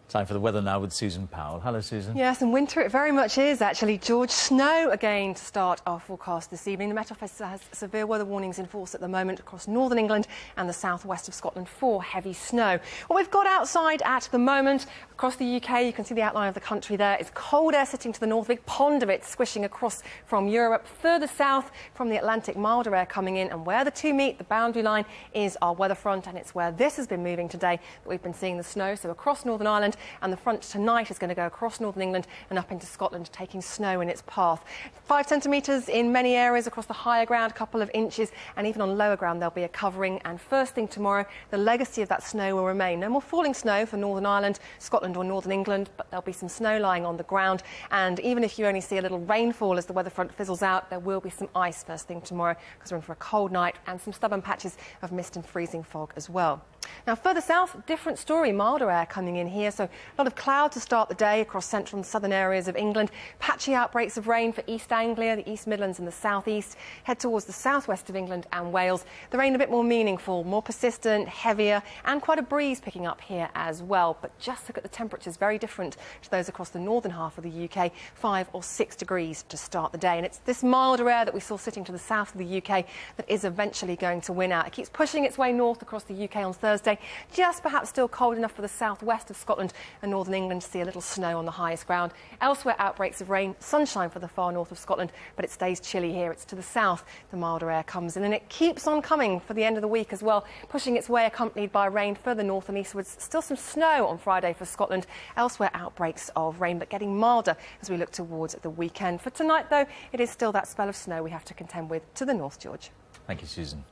Time for the weather now with Susan Powell. Hello, Susan. Yes, and winter it very much is, actually, George. Snow again to start our forecast this evening. The Met Office has severe weather warnings in force at the moment across northern England and the southwest of Scotland for heavy snow. What we've got outside at the moment across the UK, you can see the outline of the country there. It's cold air sitting to the north, a big pond of it squishing across from Europe. Further south from the Atlantic, milder air coming in, and where the two meet, the boundary line, is our weather front, and it's where this has been moving today that we've been seeing the snow. So across Northern Ireland, and the front tonight is going to go across northern England and up into Scotland, taking snow in its path. 5 centimetres in many areas across the higher ground, a couple of inches, and even on lower ground there'll be a covering. And first thing tomorrow, the legacy of that snow will remain. No more falling snow for Northern Ireland, Scotland or Northern England, but there'll be some snow lying on the ground. And even if you only see a little rainfall as the weather front fizzles out, there will be some ice first thing tomorrow, because we're in for a cold night and some stubborn patches of mist and freezing fog as well. Now, further south, different story, milder air coming in here, so a lot of cloud to start the day across central and southern areas of England. Patchy outbreaks of rain for East Anglia, the East Midlands and the South East. Head towards the southwest of England and Wales. The rain a bit more meaningful, more persistent, heavier, and quite a breeze picking up here as well. But just look at the temperatures, very different to those across the northern half of the UK, 5 or 6 degrees to start the day. And it's this milder air that we saw sitting to the south of the UK that is eventually going to win out. It keeps pushing its way north across the UK on Thursday, just perhaps still cold enough for the southwest of Scotland and northern England to see a little snow on the highest ground. Elsewhere, outbreaks of rain, sunshine for the far north of Scotland, but it stays chilly here. It's to the south the milder air comes in, and it keeps on coming for the end of the week as well, pushing its way accompanied by rain further north and eastwards. Still some snow on Friday for Scotland. Elsewhere, outbreaks of rain, but getting milder as we look towards the weekend. For tonight, though, it is still that spell of snow we have to contend with to the north, George. Thank you, Susan.